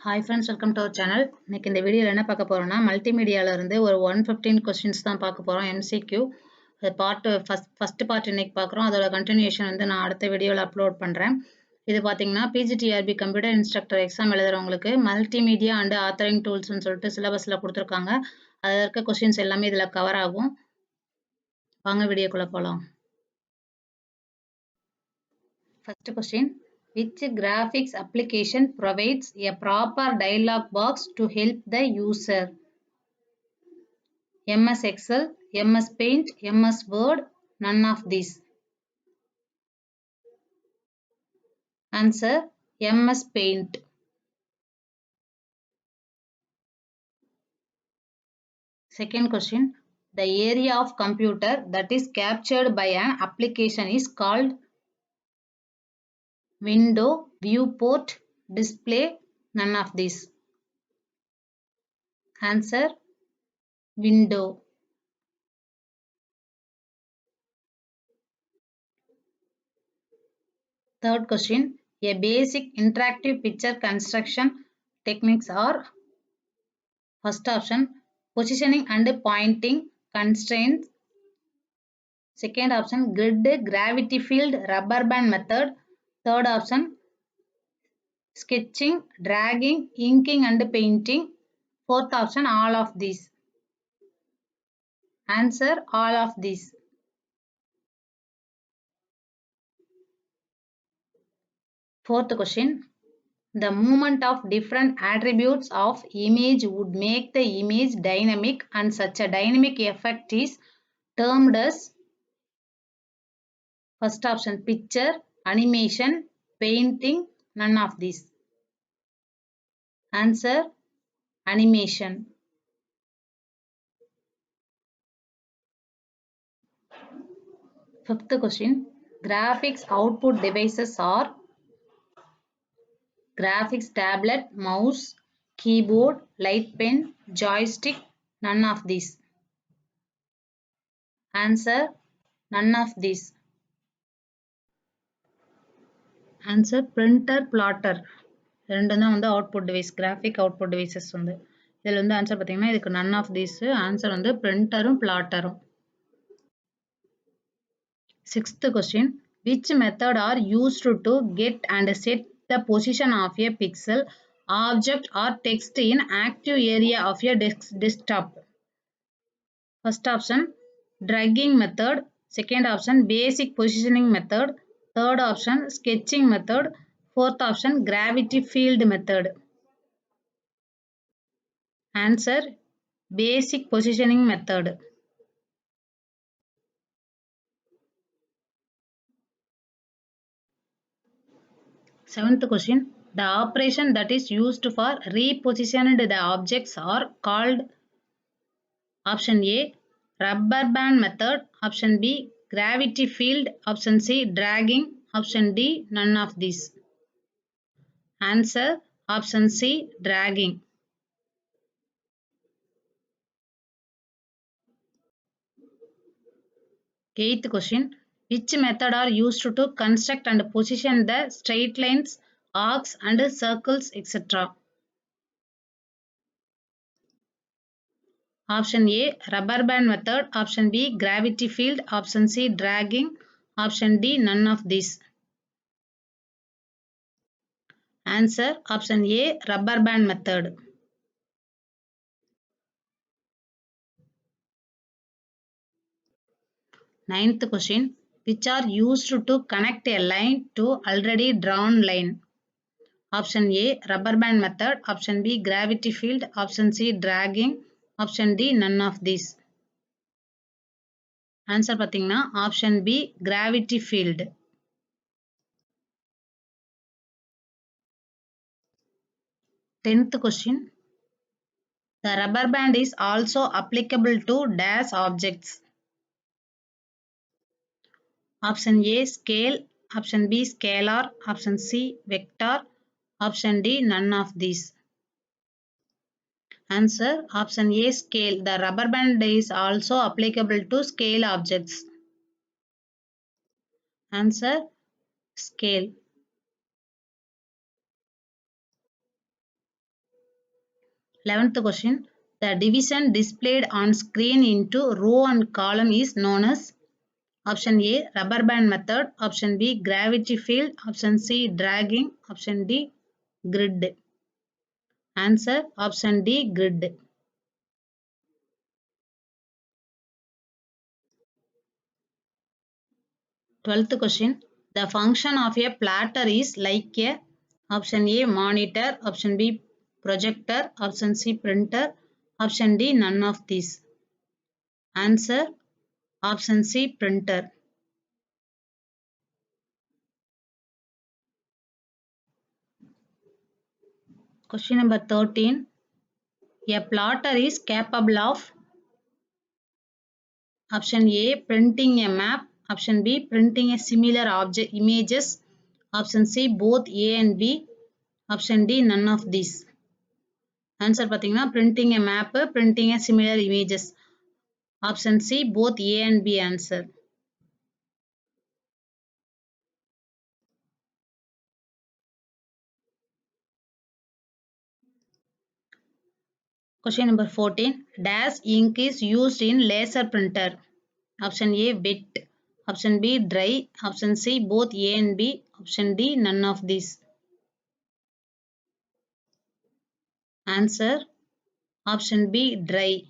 Hi friends, welcome to our channel. இன்னைக்கு இந்த வீடியோல என்ன பார்க்க போறோம்னா மல்டிமீடியால இருந்து ஒரு 115 கொஸ்டின்ஸ் தான் பார்க்க போறோம். MCQ பார்ட் ஃபர்ஸ்ட் பார்ட் இன்னைக்கு பார்க்குறோம். அதோட கண்டினியூஷன் வந்து நான் அடுத்த வீடியோல அப்லோட் பண்றேன். இது பாத்தீங்கன்னா PGTRB கம்ப்யூட்டர் இன்ஸ்ட்ரக்டர் எக்ஸாம் எழுதுறவங்களுக்கு மல்டிமீடியா அண்ட் ஆத்தரிங் டூல்ஸ்னு சொல்லிட்டு சிலபஸ்ல கொடுத்துருக்காங்க. அதில் இருக்க கொஸ்டின்ஸ் எல்லாமே இதுல கவர் ஆகும். வாங்க வீடியோக்குள்ள போலாம். First question. Which graphics application provides a proper dialog box to help the user? MS Excel, MS Paint, MS Word, none of these. Answer MS Paint. Second question. The area of computer that is captured by an application is called window, viewport, display, none of these. Answer window. Third question. A basic interactive picture construction techniques are: first option positioning and pointing constraints, second option grid, gravity field, rubber band method, third option sketching, dragging, inking and painting, fourth option all of these. Answer all of these. Fourth question. The movement of different attributes of image would make the image dynamic, and such a dynamic effect is termed as: first option picture, animation, painting, none of these. Answer animation. Fifth question. Graphics output devices are: graphics tablet, mouse, keyboard, light pen, joystick, none of these. Answer none of these. Answer printer, plotter. ரெண்டும் தான் வந்து output device, graphic output devices வந்து. இதில் வந்து answer பார்த்தீங்கன்னா இதுக்கு none of these. Answer வந்து பிரிண்டரும் பிளாட்டரும். Sixth question. Which method are used to get and set the position of a pixel, object or text in active area of a desktop? First option dragging method, second option basic positioning method, third option sketching method, fourth option gravity field method. Answer basic positioning method. Seventh question. The operation that is used for repositioning the objects are called: option A rubber band method, option B gravity field, option C dragging, option D none of these. Answer option C dragging. Eighth question. Which method are used to construct and position the straight lines, arcs and circles, etc.? Option A rubber band method, option B gravity field, option C dragging, option D none of these. Answer option A rubber band method. Ninth question. Which are used to connect a line to already drawn line? Option A rubber band method, option B gravity field, option C dragging, option D none of these. Answer பார்த்தீங்கன்னா option B gravity field. 10th question. The rubber band is also applicable to dash objects. Option A scale, option B scalar, option C vector, option D none of these. Answer option A scale. The rubber band is also applicable to scale objects. Answer scale. 11th question. The division displayed on screen into row and column is known as option A, rubber band method, option B, gravity field, option C, dragging, option D, grid. Answer option D, grid. 12th question. The function of a platter is like a option A, monitor, option B, projector, option C, printer, option D, none of these. Answer option C, printer. Question number 13. A plotter is capable of option A, printing a map, option B, printing a similar object images, option C, both A and B, option D, none of these. Answer பார்த்தீங்கன்னா printing a map, printing a similar images. Option C, both A and B answer. Question number 14. Dash ink is used in laser printer. Option A, wet, option B, dry, option C, both A and B, option D, none of these. Answer option B, dry.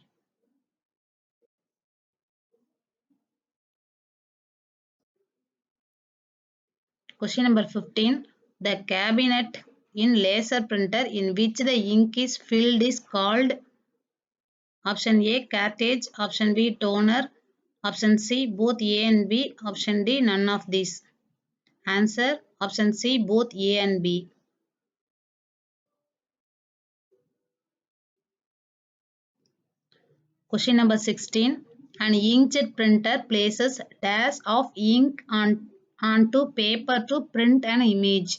Question number 15. The cabinet in laser printer in which the ink is filled is called option A, cartridge, option B, toner, option C, both A and B, option D, none of these. Answer option C, both A and B. Question number 16. An inkjet printer places dash of ink onto paper to print an image.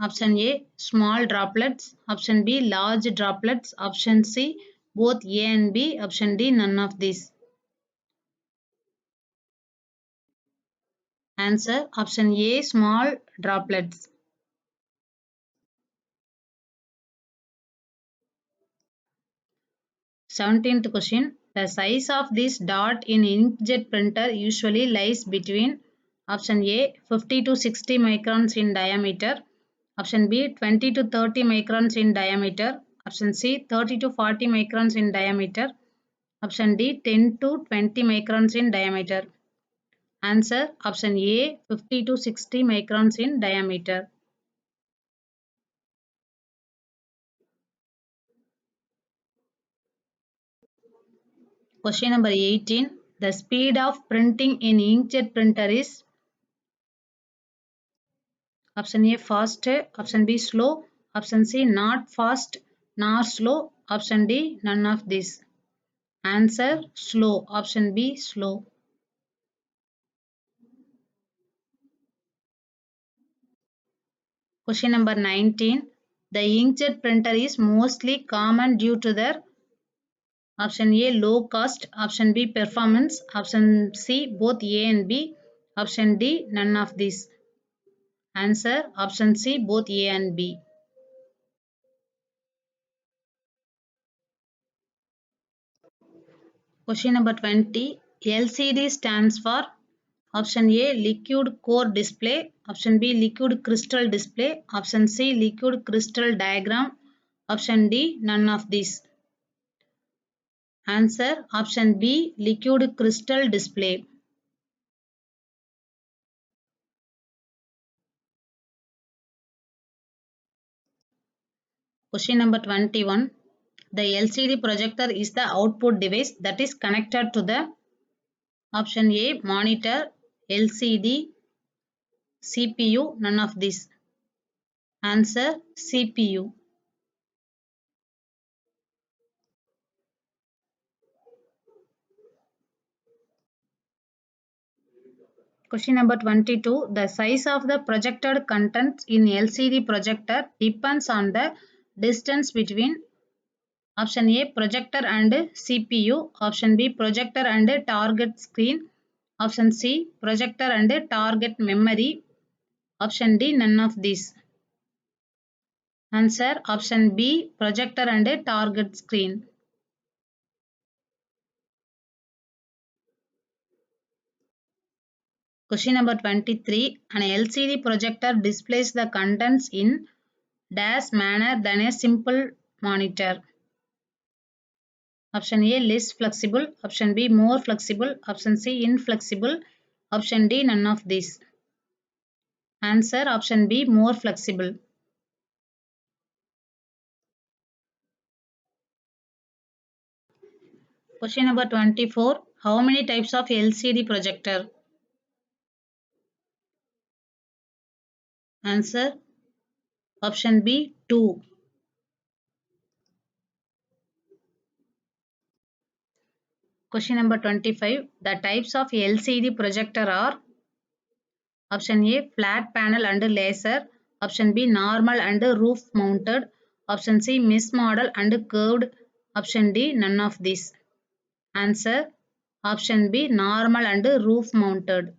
Option A, small droplets, option B, large droplets, option C, both A and B, option D, none of these. Answer option A, small droplets. 17th question. The size of this dot in inkjet printer usually lies between option A, 50 to 60 microns in diameter, option B, 20 to 30 microns in diameter, option C, 30 to 40 microns in diameter, option D, 10 to 20 microns in diameter. Answer option A, 50 to 60 microns in diameter. Question number 18. The speed of printing in inkjet printer is option A, fast, option B, slow, option C, not fast nor slow, option D, none of these. Answer slow, option B, slow. Question number 19. The inkjet printer is mostly common due to their option A, low cost, option B, performance, option C, both A and B, option D, none of these. Answer option C, both A and B. Question number 20. LCD stands for option A, liquid core display, option B, liquid crystal display, option C, liquid crystal diagram, option D, none of these. Answer option B, liquid crystal display. Question number 21. The LCD projector is the output device that is connected to the option A, monitor, LCD, CPU, none of these. Answer CPU. Question number 22. The size of the projected contents in LCD projector depends on the distance between option A, projector and CPU, option B, projector and target screen, option C, projector and target memory, option D, none of these. Answer option B, projector and a target screen. Question number 23. An LCD projector displays the contents in dash manner than a simple monitor. Option A, less flexible. Option B, more flexible. Option C, inflexible. Option D, none of these. Answer option B, more flexible. Question number 24. How many types of LCD projector? Answer option B, 2. Question number 25. The types of LCD projector are option A, flat panel and laser. Option B, normal and roof mounted. Option C, mesh model and curved. Option D, none of these. Answer option B, normal and roof mounted.